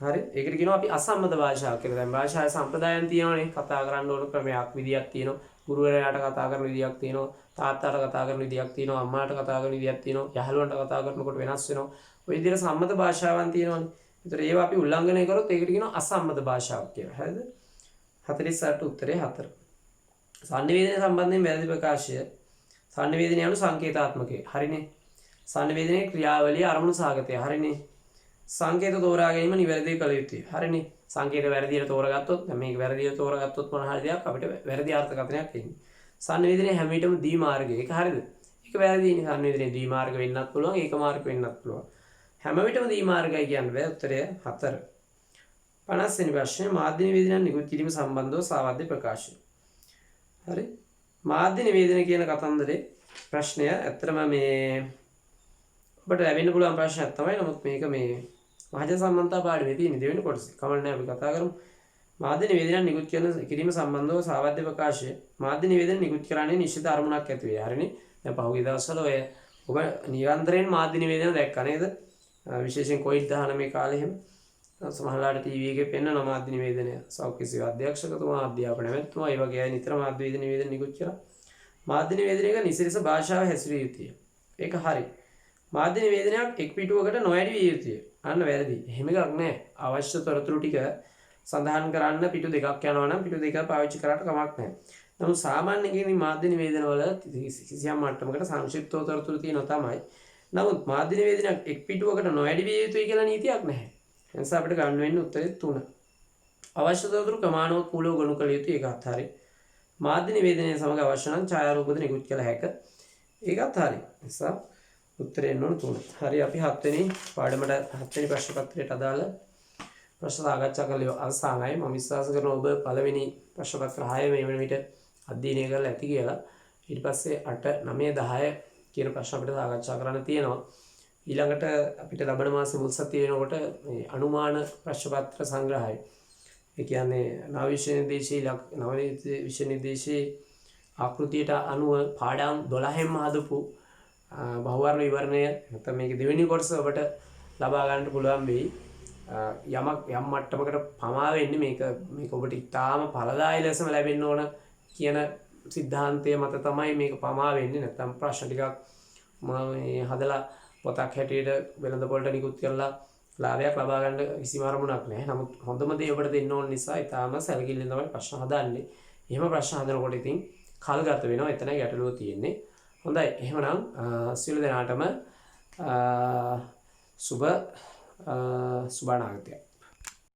හරි. ඒකට කියනවා අපි අසම්මත භාෂාවක් කියලා. දැන් භාෂාවේ සම්ප්‍රදායන් තියෙනවානේ. කතා කරන්න ඕන ක්‍රමයක් විදියක් තියෙනවා. ගුරුවරයාට කතා කරන විදියක් තියෙනවා. තාත්තාට කතා කරන විදියක් තියෙනවා. අම්මාට කතා කරන විදියක් තියෙනවා. යහළුවන්ට කතා කරනකොට වෙනස් වෙනවා. ඔය විදිහට සම්මත භාෂාවන් තියෙනවානේ. ඒතර ඒවා අපි උල්ලංඝනය කරොත් ඒකට කියනවා අසම්මත භාෂාවක් කියලා. හරිද? 48 උත්තරේ 4. sannivedanaya සම්බන්ධයෙන් වැරදි ප්‍රකාශය. sannivedanaya යනු සංකේතාත්මකයි. හරිනේ. sannivedanaya ක්‍රියාවලිය අරමුණු සාගතය. හරිනේ. සංකේත තෝරා ගැනීම නිවැරදි කළ යුතුයි. හරිනේ. සංකේත වැරදියට තෝරගත්තොත් මේක වැරදියට තෝරගත්තොත් මොන හරි දෙයක් අපිට වැරදි අර්ථකථනයක් එන්නේ. sannivedanaya හැම විටම දී මාර්ගය. ඒක හරිද? ඒක වැරදිනේ. sannivedanaya දී මාර්ග වෙන්නත් පුළුවන්, ඒක මාර්ග වෙන්නත් පුළුවන්. හැම විටම දී මාර්ගය කියන්න බෑ. උත්තරය 4. 50 වෙනි ප්‍රශ්නේ මාධ්‍ය නිවේදනයන් නිකුත් කිරීම සම්බන්ධව සාවද්‍ය ප්‍රකාශය. හරි. මාධ්‍ය නිවේදන කියන කතන්දරේ ප්‍රශ්නය ඇත්තටම මේ ඔබට ලැබෙන්න පුළුවන් ප්‍රශ්නයක් තමයි. නමුත් මේක මේ මහජන සම්බන්ධතා පාඩුවේ තියෙන දෙවෙනි කොටසේ. කමක් නැහැ අපි කතා කරමු. මාධ්‍ය නිවේදනයන් නිකුත් කිරීම සම්බන්ධව සාවද්‍ය ප්‍රකාශය. මාධ්‍ය නිවේදන නිකුත් කරන්නේ නිශ්චිත අරමුණක් ඇති වේ. හරිනේ. දැන් පහුගිය දවස්වල ඔය ඔබ නිරන්තරයෙන් මාධ්‍ය නිවේදන දැක්කා නේද? විශේෂයෙන් COVID-19 කාලේ එහෙම සමහරලාට ටීවී එකේ පෙන්වන මාධ්‍ය නිවේදනය සෞඛ්‍ය සේවා අධ්‍යක්ෂකතුමා අධ්‍යාපන ඇමතිතුමා ඒ වගේ අය නිතර මාධ්‍ය නිවේදන නිකුත් කරා. මාධ්‍ය නිවේදනයක නිසිරස භාෂාව හැසිරිය යුතුය. ඒක හරි. මාධ්‍ය නිවේදනයක් එක් පිටුවකට නොඇඩි විය යුතුය. අන්න වැරදි. එහෙම එකක් නැහැ. අවශ්‍ය තොරතුරු ටික සඳහන් කරන්න පිටු දෙකක් යනවා නම් පිටු දෙක පාවිච්චි කරාට කමක් නැහැ. නමුත් සාමාන්‍යයෙන් මාධ්‍ය නිවේදනවල කිසියම් මට්ටමකට සංක්ෂිප්තව තොරතුරු තියෙනවා තමයි. නමුත් මාධ්‍ය නිවේදනයක් එක් පිටුවකට නොඇඩි විය යුතුයි කියලා නීතියක් නැහැ. එනිසා අපිට ගන්න වෙන්නේ උත්තරේ 3. අවශ්‍ය තොරතුරු ක්‍රමානුකූලව ගොනු කළ යුතුයි. ඒකත් හරි. මාධ්‍ය නිවේදනය සමග අවශ්‍ය නම් ඡායාරූපද නිකුත් කළ හැක. ඒකත් හරි. නිසා උත්තරේ එන්න ඕන 3. හරි. අපි 7 වෙනි පාඩමට 7 වෙනි ප්‍රශ්න පත්‍රයට අදාළ ප්‍රශ්න සාකච්ඡා කළේ අවසానයි. මම විශ්වාස කරනවා ඔබ පළවෙනි ප්‍රශ්න පත්‍ර 6 මේ වෙන විට අධ්‍යයනය කරලා ඇති කියලා. ඊට පස්සේ 8 9 10 කියන ප්‍රශ්න අපිට සාකච්ඡා කරන්න තියෙනවා. ඊළඟට අපිට ලබන මාසේ මුල් සතිය වෙනකොට මේ අනුමාන ප්‍රශ්න පත්‍ර සංග්‍රහය. ඒ කියන්නේ නව විෂය නිර්දේශයේ ආකෘතියට අනුව පාඩම් 12න්ම හදපු බහුවර්ණ විවරණය නැත්නම් මේක දෙවෙනි කොටස ඔබට ලබා ගන්නට පුළුවන් වෙයි. යමක් යම් මට්ටමකට පමා වෙන්නේ මේක ඔබට ඉතාම ඵලදායී ලෙසම ලැබෙන්න ඕන කියන සිද්ධාන්තය මත තමයි මේක පමා වෙන්නේ. නැත්නම් ප්‍රශ්න ටිකක් මම හදලා පොතක් හැටියට වෙළඳ පොළට නිකුත් කරලා ලාභයක් ලබා ගන්න කිසිම අරමුණක් නැහැ. නමුත් හොඳම දේ ඔබට දෙන්න ඕන නිසා ඊටාම සැලකිල්ලෙන් තමයි ප්‍රශ්න හදන්නේ. එහෙම ප්‍රශ්න හදනකොට ඉතින් කල් ගත වෙනවා. එතන ගැටලුව තියෙන්නේ. හොඳයි. එහෙමනම් සියලු දෙනාටම සුබ අනාගතයක්.